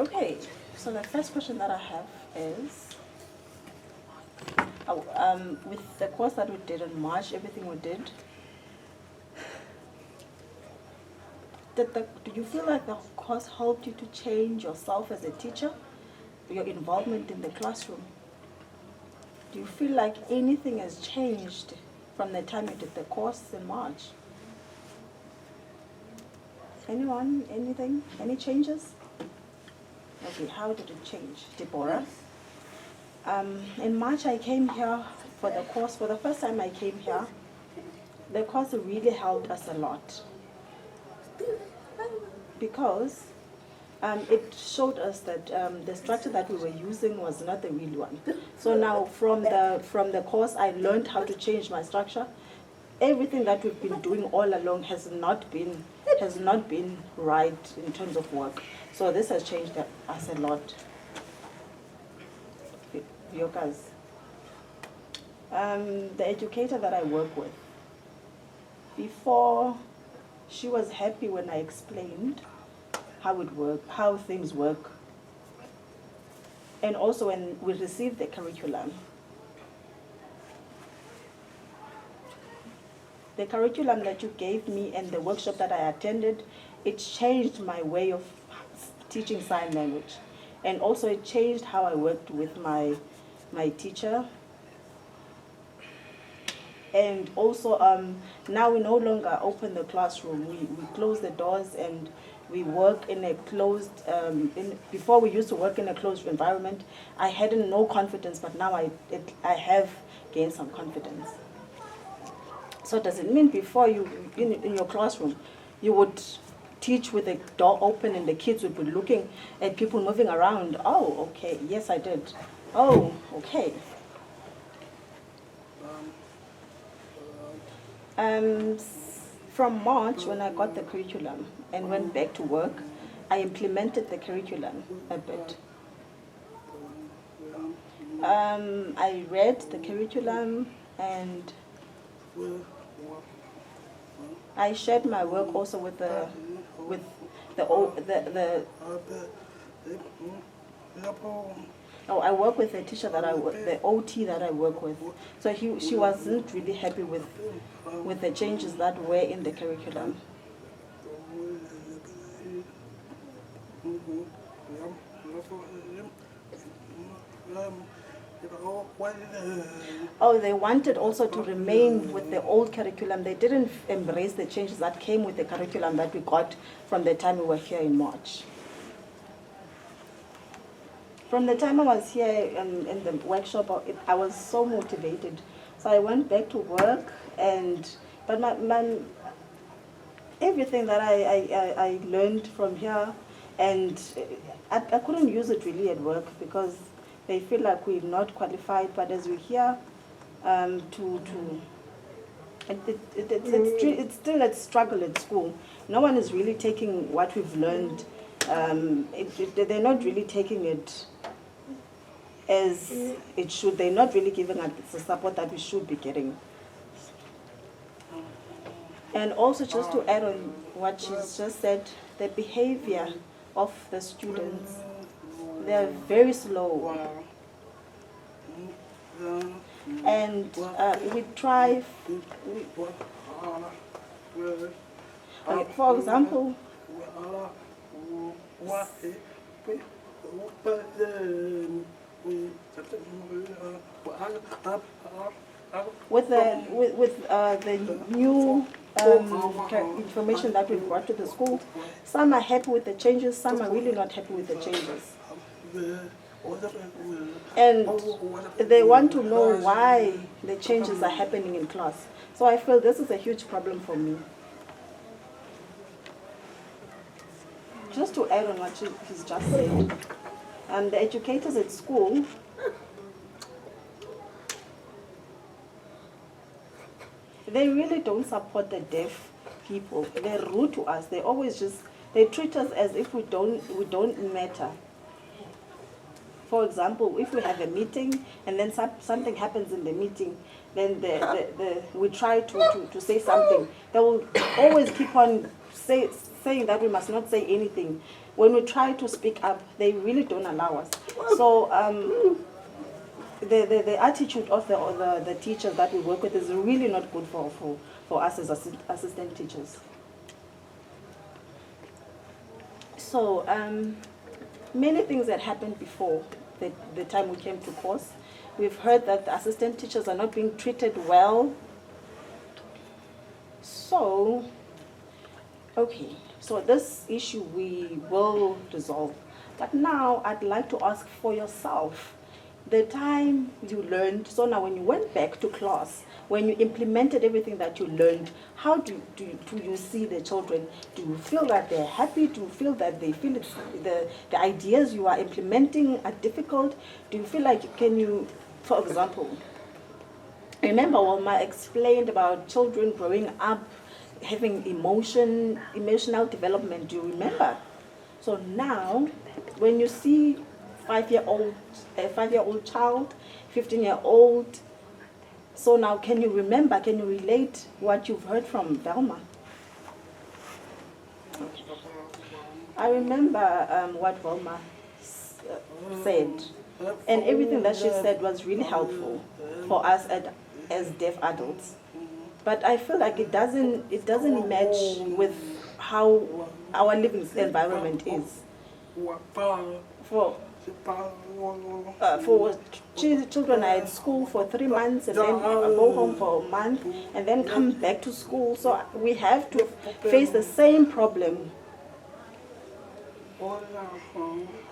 Okay, so the first question that I have is, with the course that we did in March, everything we did, do you feel like the course helped you to change yourself as a teacher, your involvement in the classroom? Do you feel like anything has changed from the time you did the course in March? Anyone, anything, any changes? Okay, how did it change, Deborah? In March I came here for the course. For the first time I came here, the course really helped us a lot because it showed us that the structure that we were using was not the real one. So now from the course I learned how to change my structure. Everything that we've been doing all along has not been right in terms of work. So this has changed us a lot. Yokas. The educator that I work with, before, she was happy when I explained how things work. And also when we received the curriculum. The curriculum that you gave me and the workshop that I attended, it changed my way of teaching sign language. And also it changed how I worked with my teacher. And also now we no longer open the classroom. We close the doors and we work in a closed, before we used to work in a closed environment. I had no confidence, but now I have gained some confidence. So does it mean before you, in your classroom, you would teach with the door open and the kids would be looking at people moving around? Oh, okay, yes I did. Oh, okay. From March, when I got the curriculum and went back to work, I implemented the curriculum a bit. I read the curriculum and I shared my work also with the I work with the teacher that the OT that I work with. So she wasn't really happy with the changes that were in the curriculum. Oh, they wanted also to remain with the old curriculum. They didn't embrace the changes that came with the curriculum that we got from the time we were here in March. From the time I was here in the workshop, I was so motivated. So I went back to work, but everything that I learned from here, and I couldn't use it really at work because they feel like we're not qualified. But as we're here, it's still a struggle at school. No one is really taking what we've learned. They're not really taking it as it should. They're not really giving us the support that we should be getting. And also, just to add on what she's just said, the behavior of the students, they're very slow. And we try, for example, with the new information that we brought to the school, some are happy with the changes, some are really not happy with the changes. And they want to know why the changes are happening in class. So I feel this is a huge problem for me. Just to add on what he's just said, the educators at school, they really don't support the deaf people. They're rude to us. They always they treat us as if we don't matter. For example, if we have a meeting and then something happens in the meeting, then we try to say something. They will always keep on saying that we must not say anything. When we try to speak up, they really don't allow us. So the attitude of the teachers that we work with is really not good for us as assistant teachers. So many things that happened before the time we came to course. We've heard that the assistant teachers are not being treated well. So, okay, so this issue we will resolve. But now I'd like to ask for yourself, the time you learned, so now when you went back to class, when you implemented everything that you learned, how do you see the children? Do you feel that they're happy? Do you feel that they feel it's the ideas you are implementing are difficult? Do you feel like, can you, for example, remember Walma explained about children growing up, having emotional development, do you remember? So now, when you see a 5-year-old child, 15-year-old, so now can you remember, can you relate what you've heard from Velma? Okay. I remember what Velma said, and everything that she said was really helpful for us as deaf adults. But I feel like it doesn't match with how our living environment is. For children are at school for 3 months and then go home for a month and then come back to school. So we have to face the same problem.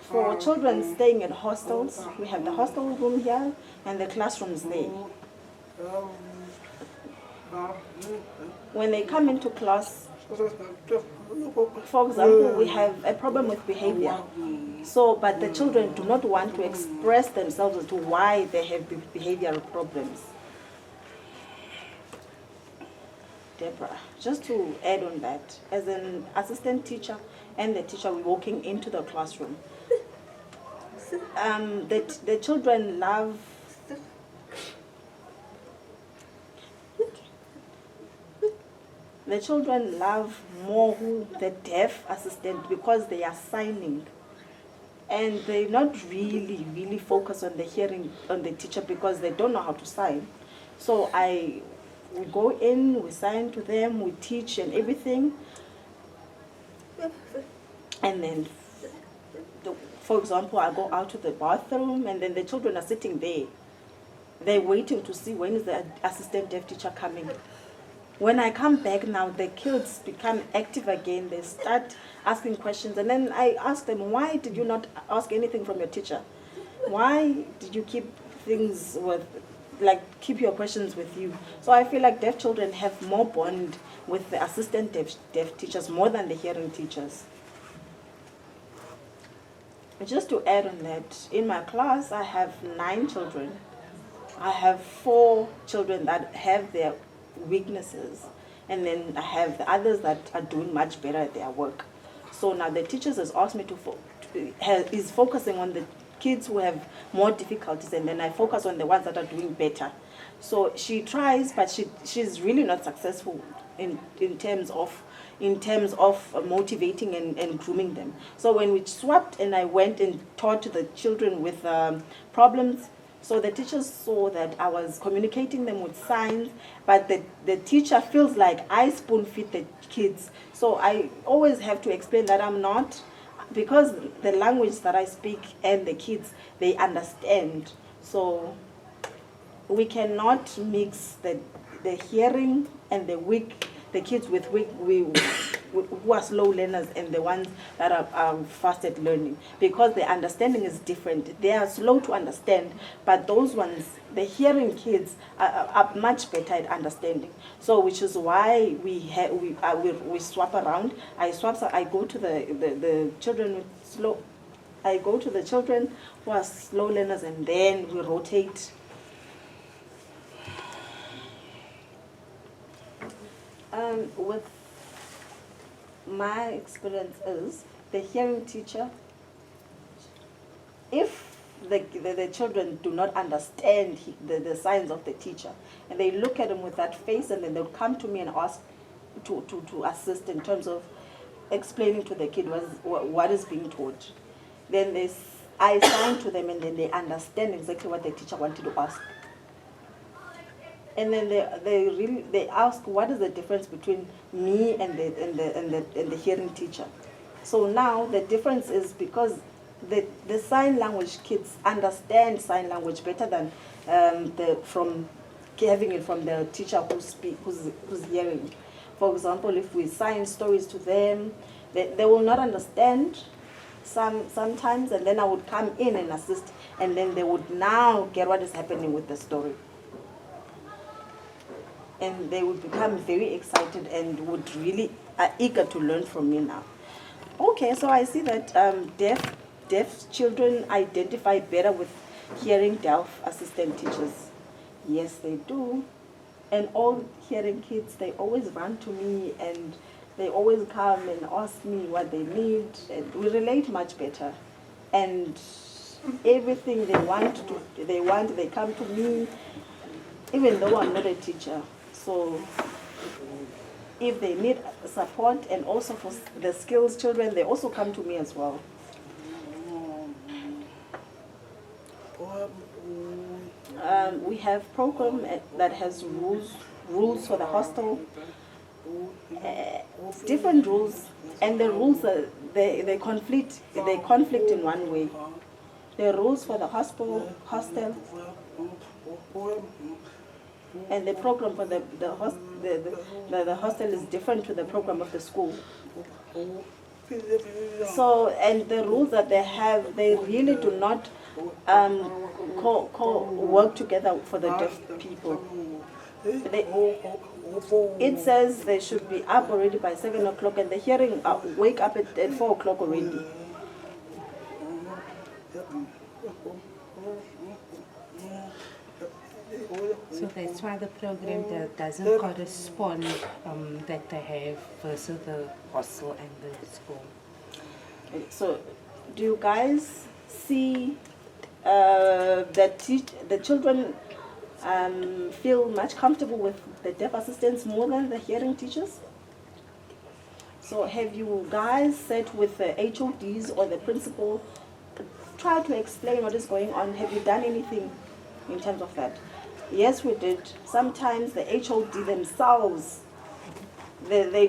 For children staying in hostels, we have the hostel room here and the classrooms there. When they come into class, for example, we have a problem with behavior. So, but the children do not want to express themselves as to why they have behavioral problems. Deborah, just to add on that, as an assistant teacher and the teacher walking into the classroom, the children love more the deaf assistant because they are signing. And they not really focus on the hearing on the teacher because they don't know how to sign. So we go in, we sign to them, we teach and everything. And then, for example, I go out to the bathroom and then the children are sitting there. They're waiting to see when is the assistant deaf teacher coming. When I come back now, the kids become active again. They start asking questions. And then I ask them, why did you not ask anything from your teacher? Why did you keep things keep your questions with you? So I feel like deaf children have more bond with the assistant deaf teachers more than the hearing teachers. Just to add on that, in my class, I have 9 children. I have 4 children that have their weaknesses, and then I have the others that are doing much better at their work. So now the teachers has asked me is focusing on the kids who have more difficulties, and then I focus on the ones that are doing better. So she tries, but she's really not successful in terms of motivating and grooming them. So when we swapped and I went and taught the children with problems, so the teachers saw that I was communicating them with signs, but the teacher feels like I spoon feed the kids. So I always have to explain that I'm not, because the language that I speak and the kids, they understand. So we cannot mix the hearing and the kids with who are slow learners and the ones that are fast at learning, because the understanding is different. They are slow to understand, but those ones, the hearing kids, are much better at understanding. So which is why we swap around. I go to the children with slow. I go to the children who are slow learners, and then we rotate. With my experience is the hearing teacher, if the children do not understand the signs of the teacher, and they look at them with that face, and then they'll come to me and ask, to assist in terms of explaining to the kid what is being taught. Then I sign to them, and then they understand exactly what the teacher wanted to ask. And then they ask, what is the difference between me and the hearing teacher? So now the difference is because the sign language kids understand sign language better than from having it from the teacher who's hearing. For example, if we sign stories to them, they will not understand sometimes, and then I would come in and assist, and then they would now get what is happening with the story. And they would become very excited and would really are eager to learn from me now. Okay, so I see that deaf children identify better with hearing deaf assistant teachers. Yes, they do. And all hearing kids, they always run to me, and they always come and ask me what they need, and we relate much better. And everything they come to me, even though I'm not a teacher. So if they need support, and also for the skills children, they also come to me as well. We have program that has rules for the hostel, different rules, and the rules they conflict in one way. The rules for the hostel, and the program for the hostel is different to the program of the school. So, and the rules that they have, they really do not work together for the deaf people. It says they should be up already by 7 o'clock, and the hearing wake up at 4 o'clock already. So that's why the program doesn't correspond that they have versus the hostel and the school. Okay, so do you guys see that the children feel much comfortable with the deaf assistants more than the hearing teachers? So have you guys sat with the HODs or the principal, try to explain what is going on? Have you done anything in terms of that? Yes, we did. Sometimes the HOD themselves, they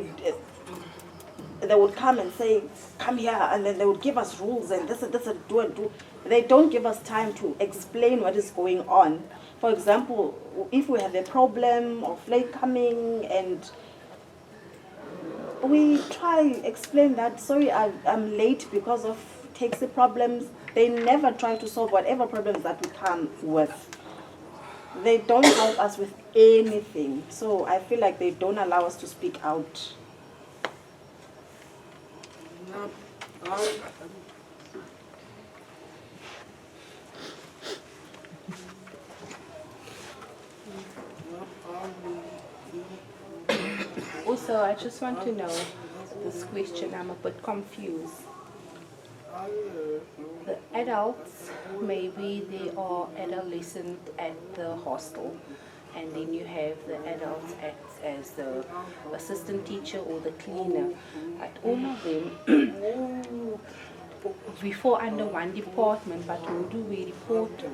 would come and say, come here, and then they would give us rules, and this and do and do. They don't give us time to explain what is going on. For example, if we have a problem of late coming, and we try explain that, sorry, I'm late because of taxi problems. They never try to solve whatever problems that we come with. They don't help us with anything. So I feel like they don't allow us to speak out. Also, I just want to know this question. I'm a bit confused. The adults, maybe they are adolescent at the hostel, and then you have the adults act as the assistant teacher or the cleaner. But all of them, we fall under one department, but who do we report to?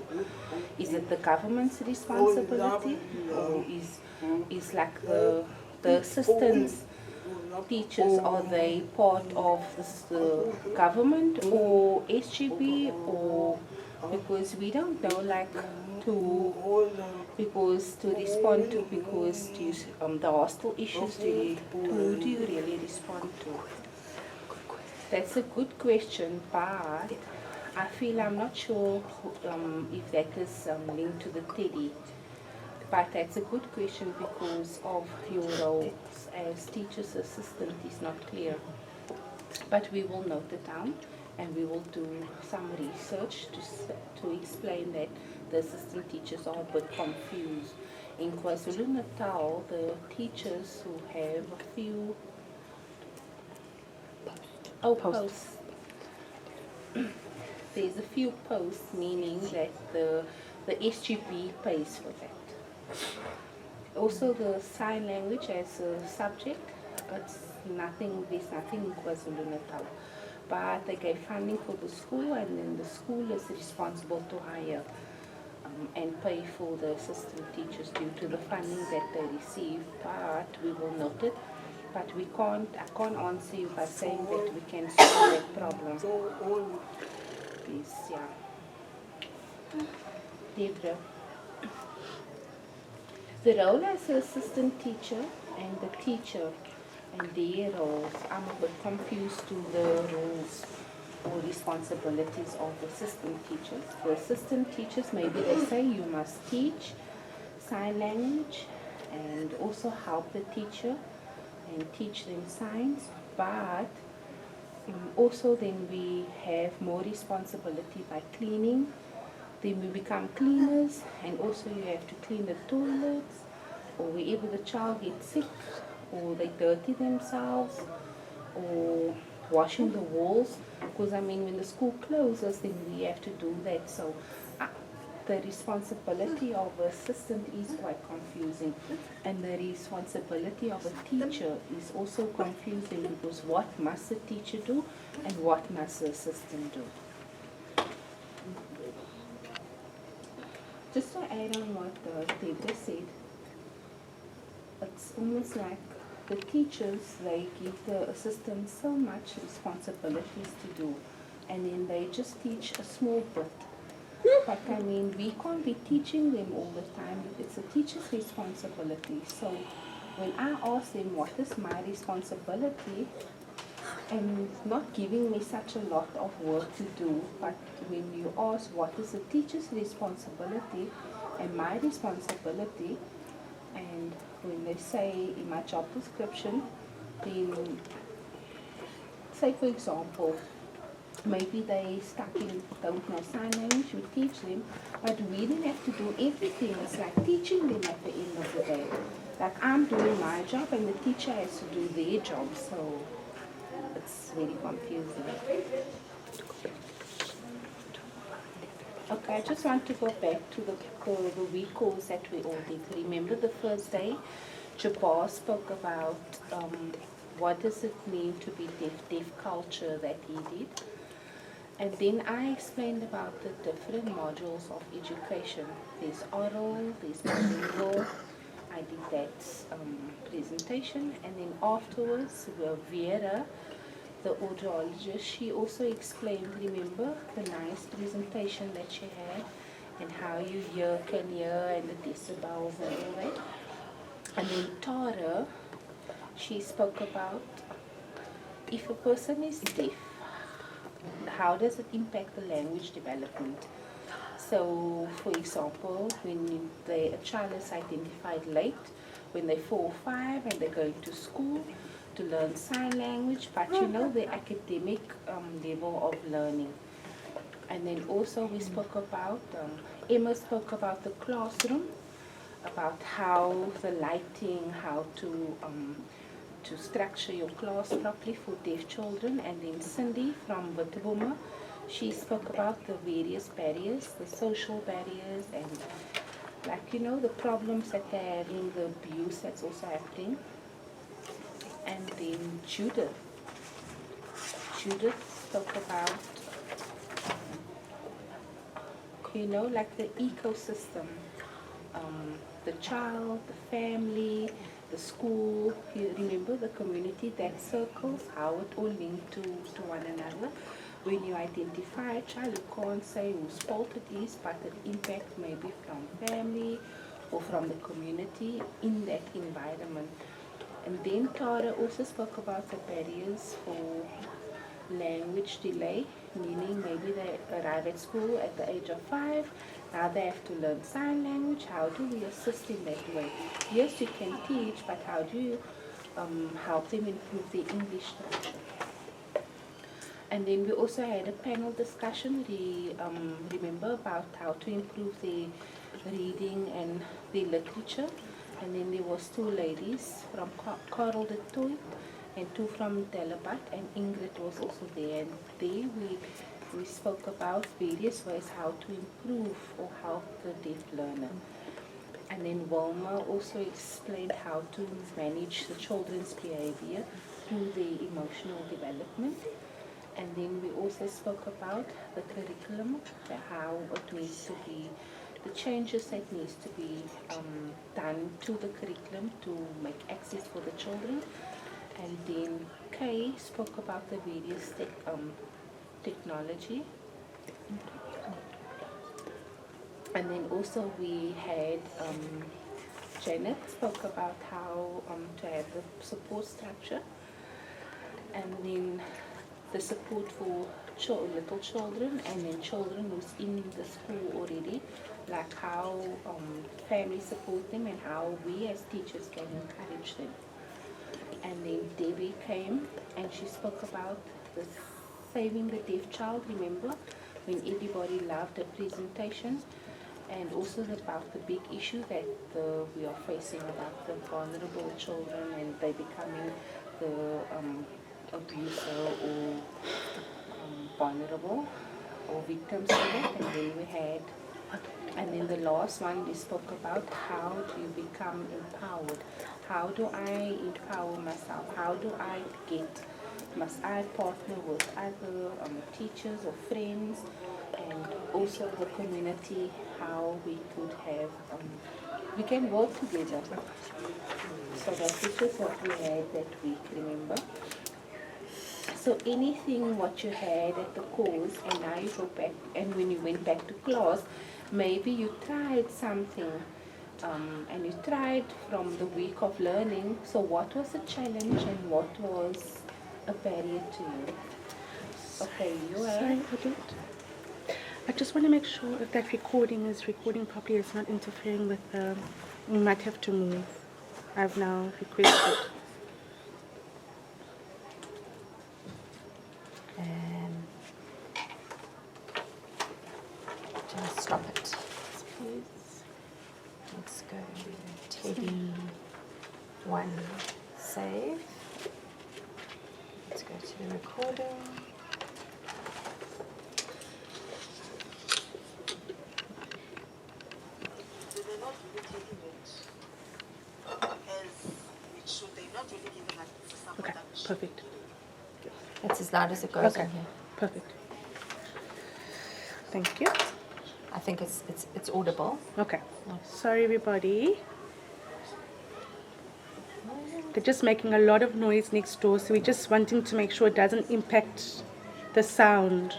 Is it the government's responsibility, or is like the assistants teachers, are they part of the government or SGB, or because we don't know, like because to respond to, because to the hostel issues, who do you really respond to? That's a good question, but I feel I'm not sure if that is linked to the TEDI. But that's a good question because of your roles as teacher's assistant is not clear. But we will note it down, and we will do some research to explain that the assistant teachers are a bit confused. In KwaZulu-Natal, the teachers who have a few posts. There's a few posts, meaning that the SGB pays for that. Also, the sign language as a subject, it's nothing, there's nothing in KwaZulu-Natal. But they gave funding for the school, and then the school is responsible to hire and pay for the assistant teachers due to the funding that they receive. But we will note it. But we can't, I can't answer you by saying that we can solve that problem. Please, yeah. Debra. The role as an assistant teacher and the teacher and their roles, I'm a bit confused to the roles or responsibilities of assistant teachers. For assistant teachers, maybe they say you must teach sign language and also help the teacher and teach them signs, but also then we have more responsibility by cleaning. Then we become cleaners, and also you have to clean the toilets, or wherever the child gets sick, or they dirty themselves, or washing the walls. Because I mean, when the school closes, then we have to do that. So the responsibility of an assistant is quite confusing, and the responsibility of a teacher is also confusing, because what must the teacher do and what must the assistant do? Just to add on what Debra said, it's almost like the teachers, they give the assistants so much responsibilities to do, and then they just teach a small bit. But I mean, we can't be teaching them all the time. It's a teacher's responsibility. So when I ask them what is my responsibility, and not giving me such a lot of work to do, but when you ask what is the teacher's responsibility and my responsibility, and when they say in my job description, then say for example, maybe they stuck in don't know sign language, we teach them, but we don't have to do everything. It's like teaching them at the end of the day. Like I'm doing my job and the teacher has to do their job, so it's very confusing. Okay, I just want to go back to the week course that we all did. Remember the first day, Jabbar spoke about what does it mean to be deaf culture that he did. And then I explained about the different modules of education. There's oral, there's bilingual. I did that presentation, and then afterwards, Vera, the audiologist, she also explained, remember, the nice presentation that she had, and how you can hear, and the decibels and all that. And then Tara, she spoke about if a person is deaf, how does it impact the language development? So, for example, when a child is identified late, when they're 4 or 5 and they're going to school to learn sign language, but you know the academic level of learning. And then also we spoke about, Emma spoke about the classroom, about how the lighting, how to structure your class properly for deaf children. And then Cindy from Witboma, she spoke about the various barriers, the social barriers, and like, you know, the problems that they're having, the abuse that's also happening. And then Judith spoke about, you know, like the ecosystem, the child, the family, the school. You remember the community, that circles, how it all linked to one another. When you identify a child, you can't say whose fault it is, but the impact may be from family or from the community in that environment. And then Tara also spoke about the barriers for language delay, meaning maybe they arrive at school at the age of 5, now they have to learn sign language. How do we assist in that way? Yes, you can teach, but how do you help them improve their English structure? And then we also had a panel discussion, remember, about how to improve the reading and the literature. And then there was 2 ladies from Karel de Tooy and 2 from Delabat, and Ingrid was also there. And there we spoke about various ways how to improve or help the deaf learner. And then Wilma also explained how to manage the children's behavior through their emotional development. And then we also spoke about the curriculum, how it needs to be, the changes that needs to be done to the curriculum to make access for the children. And then Kay spoke about the various technology. And then also we had Janet spoke about how to have the support structure, and then the support for little children, and then children who's in the school already, like how families support them and how we as teachers can encourage them. And then Debbie came and she spoke about the Saving the Deaf Child, remember, when everybody loved the presentation, and also about the big issue that we are facing about the vulnerable children and they becoming the abuser or vulnerable or victims of it. And then we had, and then the last one we spoke about how do you become empowered? How do I empower myself? How do I must I partner with other teachers or friends, and also the community, how we could have, we can work together. So that is just what we had that week, remember? So anything what you had at the course, and now you go back, and when you went back to class, maybe you tried something, and you tried from the week of learning. So what was the challenge and what was a barrier to you? Okay, you are. Sorry, I just want to make sure if that recording is recording properly, it's not interfering with we might have to move. I've now requested. Just stop it, please. Let's go. Teddy 1 save. Let's go to the recording. Okay, perfect. It's as loud as it goes Okay, in here. perfect. Thank you. I think it's audible. Okay. Sorry, everybody. They're just making a lot of noise next door, so we're just wanting to make sure it doesn't impact the sound.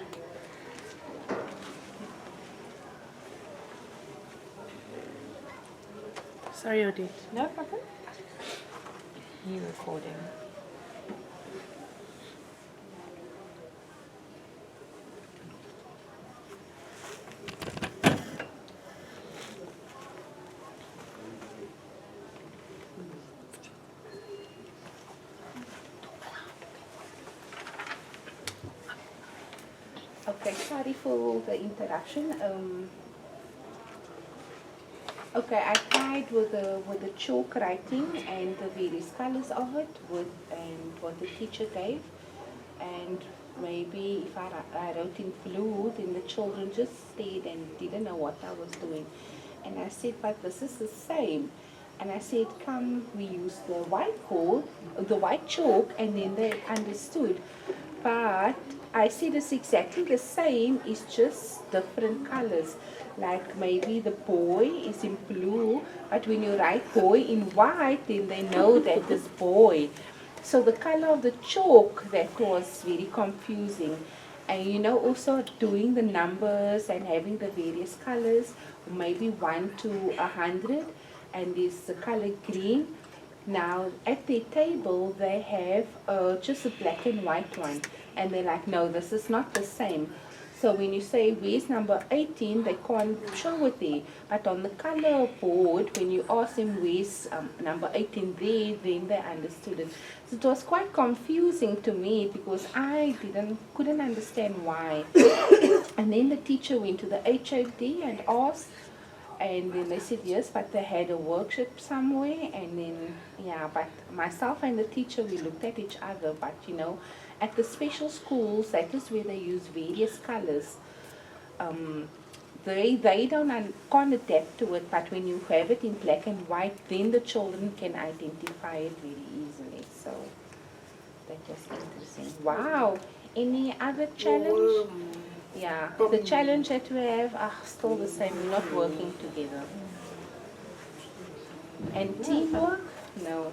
Sorry, Odette. No problem. New recording. Okay, sorry for the interruption. Okay, I tried with the chalk writing and the various colors of it and what the teacher gave, and maybe if I wrote in blue, then the children just stayed and didn't know what I was doing. And I said, but this is the same. And I said, come, we use the whiteboard, the white chalk, and then they understood. But I said it's exactly the same, it's just different colors. Like maybe the boy is in blue, but when you write boy in white, then they know that it's boy. So the color of the chalk, that was very confusing. And you know, also doing the numbers and having the various colors, maybe 1 to 100, and there's the color green. Now at their table they have just a black and white one, and they're like, no, this is not the same. So when you say where's number 18, they can't show it there. But on the color board, when you ask them where's number 18 there, then they understood it. So it was quite confusing to me because I couldn't understand why. And then the teacher went to the HOD and asked, and then they said yes, but they had a workshop somewhere. And then, yeah, but myself and the teacher, we looked at each other. But, you know, at the special schools, that is where they use various colors. they can't adapt to it, but when you have it in black and white, then the children can identify it very easily. So that was interesting. Wow. Any other challenge? Yeah, the challenge that we have are still the same. We're not working together. And teamwork? No.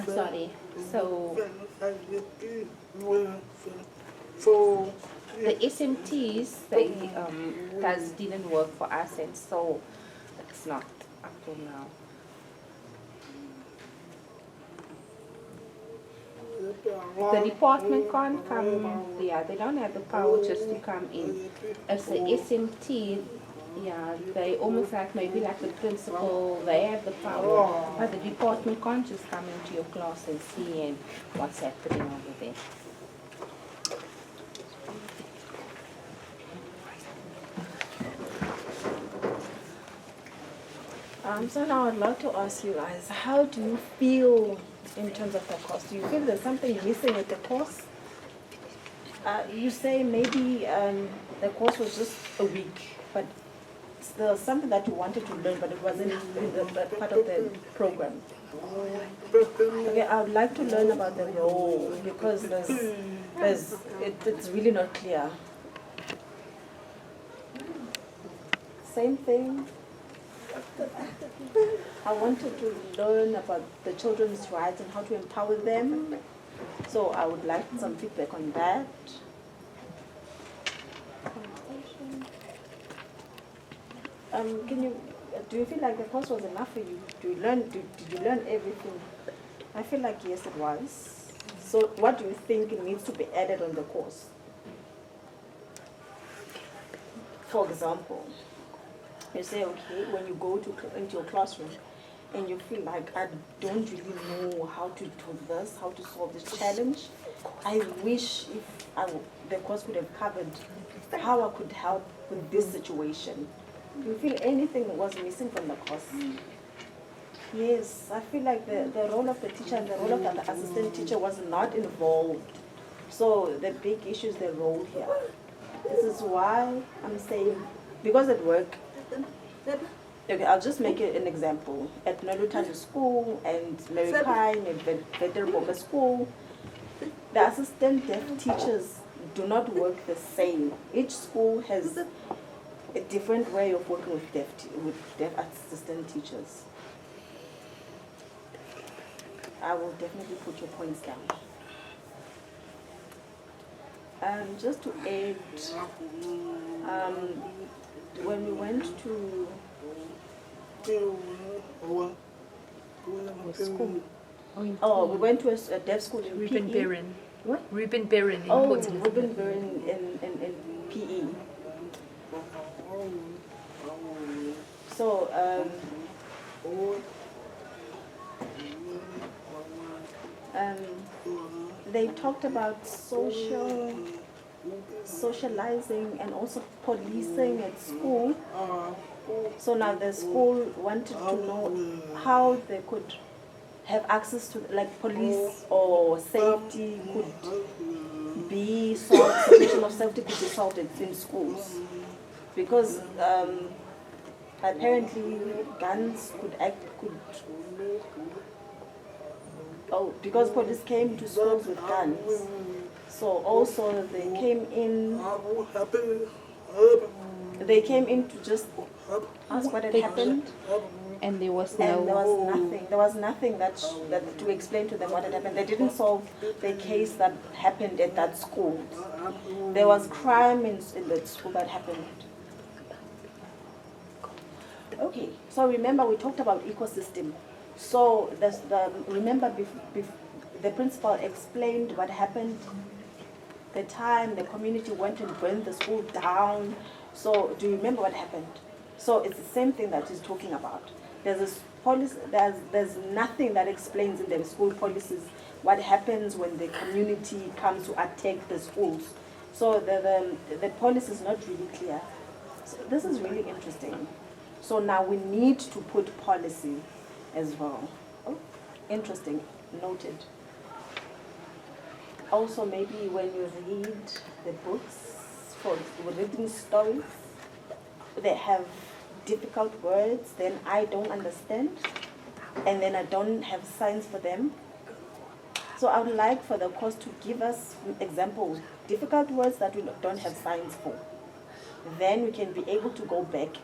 Sorry. So the SMTs didn't work for us, and so it's not up till now. The department can't come. Yeah, they don't have the power just to come in. As the SMT, yeah, they almost like maybe like the principal. They have the power, but the department can't just come into your class and see and what's happening over there. So now I'd like to ask you guys, how do you feel in terms of the course? Do you feel there's something missing with the course? You say maybe the course was just a week, but there was something that you wanted to learn, but it wasn't in the part of the program. Okay, I would like to learn about the role because it's really not clear. Same thing. I wanted to learn about the children's rights and how to empower them. So I would like some feedback on that. Do you feel like the course was enough for you? Did you learn everything? I feel like yes, it was. So what do you think needs to be added on the course? For example, you say, okay, when you go into your classroom and you feel like I don't really know how to do this, how to solve this challenge, I wish if the course could have covered how I could help with this situation. Do you feel anything was missing from the course? Yes, I feel like the role of the teacher and the role of the assistant teacher was not involved. So the big issue is the role here. This is why I'm saying, because at work, okay, I'll just make it an example. At Nolutani School and Marikine and Veterboma School, the assistant deaf teachers do not work the same. Each school has a different way of working with deaf assistant teachers. I will definitely put your points down. Just to add, when we went to School. we went to a deaf school in Ruben PE. Barron. What? Ruben Barron in Oh, Port Elizabeth. Ruben Barron in PE. So, they talked about socializing and also policing at school. So now the school wanted to know how they could have access to, like, police or safety could be solved, situation of safety could be solved in schools. Because apparently guns because police came to schools with guns. So also they came in to just ask what had happened. And there was And there was nothing that to explain to them what had happened. They didn't solve the case that happened at that school. There was crime in that school that happened. Okay, so remember we talked about ecosystem. So remember the principal explained what happened. The time the community went and burned the school down. So do you remember what happened? So it's the same thing that he's talking about. There's this policy. There's nothing that explains in the school policies what happens when the community comes to attack the schools. So the policy is not really clear. So this is really interesting. So now we need to put policy as well. Oh, interesting. Noted. Also, maybe when you read the books for reading stories, they have difficult words, then I don't understand, and then I don't have signs for them. So I would like for the course to give us examples, difficult words that we don't have signs for. Then we can be able to go back.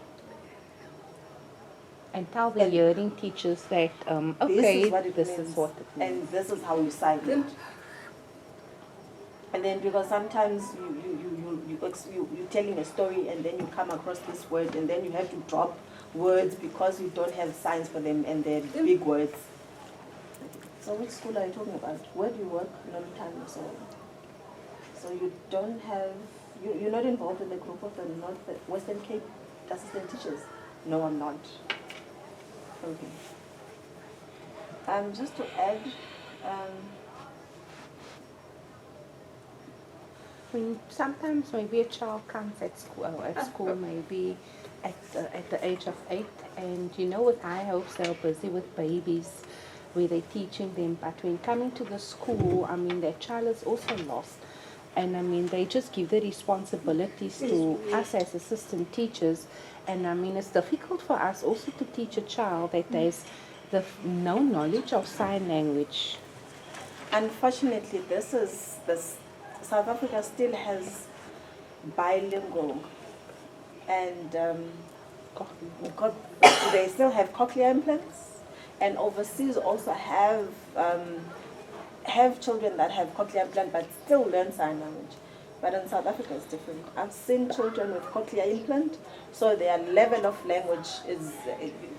And tell the hearing teachers that, okay, This is what it this means, is what it means. and this is how you sign it. And then because sometimes you're telling a story and then you come across this word and then you have to drop words because you don't have signs for them and they're big words. So which school are you talking about? Where do you work? Time or so? So you don't have, you're not involved in the group of the Western Cape assistant teachers? No, I'm not. Okay. Just to add, Sometimes maybe a child comes at school maybe at the age of 8, and with high hopes they're busy with babies, where they're teaching them. But when coming to the school, that child is also lost. And they just give the responsibilities to us as assistant teachers. And it's difficult for us also to teach a child that there's no knowledge of sign language. Unfortunately, South Africa still has bilingual, and they still have cochlear implants, and overseas also have children that have cochlear implant but still learn sign language. But in South Africa it's different. I've seen children with cochlear implant, so their level of language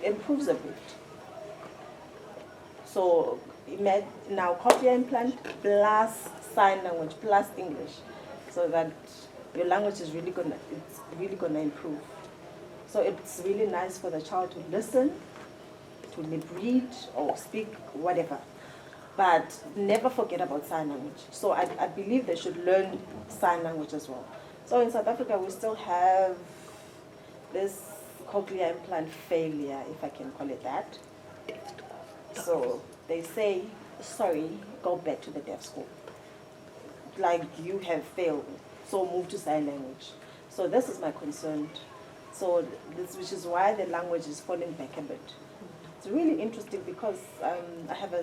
improves a bit. So imagine now cochlear implant plus sign language plus English, so that your language is really gonna improve. So it's really nice for the child to listen, to read or speak, whatever. But never forget about sign language. So I believe they should learn sign language as well. So in South Africa, we still have this cochlear implant failure, if I can call it that. So they say, sorry, go back to the deaf school. Like you have failed, so move to sign language. So this is my concern. So which is why the language is falling back a bit. It's really interesting because I have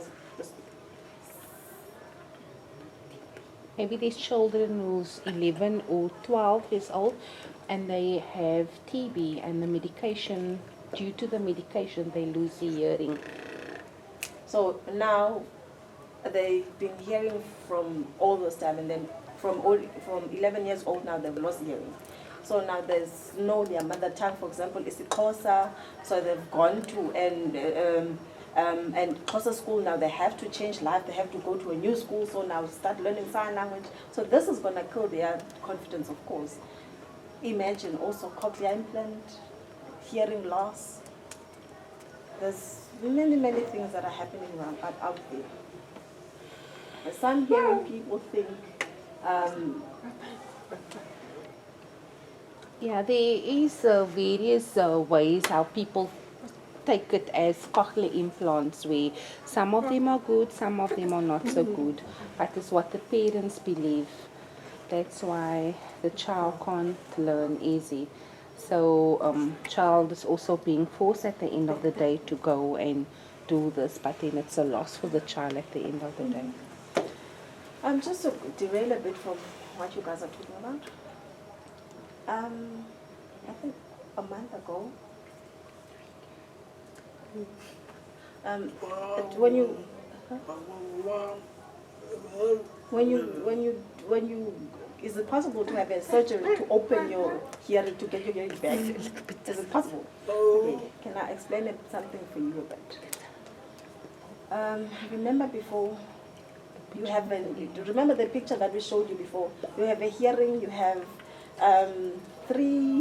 maybe these children who's 11 or 12 years old and they have TB, and the medication, due to the medication, they lose the hearing. So now they've been hearing from all this time, and then from 11 years old now they've lost hearing. So now there's their mother tongue, for example, is Xhosa. So they've gone to and Xhosa school now. They have to change life. They have to go to a new school. So now start learning sign language. So this is going to kill their confidence, of course. Imagine also cochlear implant, hearing loss. There's many things that are happening out there. Some hearing people think. Yeah, there is various ways how people take it as cochlear implants, where some of them are good, some of them are not so good. But it's what the parents believe. That's why the child can't learn easy. So child is also being forced at the end of the day to go and do this, but then it's a loss for the child at the end of the day. Just to derail a bit from what you guys are talking about. I think a month ago, is it possible to have a surgery to open your hearing, to get your hearing back? Is it possible? Okay. Can I explain something for you a bit? Remember before, remember the picture that we showed you before? You have a hearing, you have 3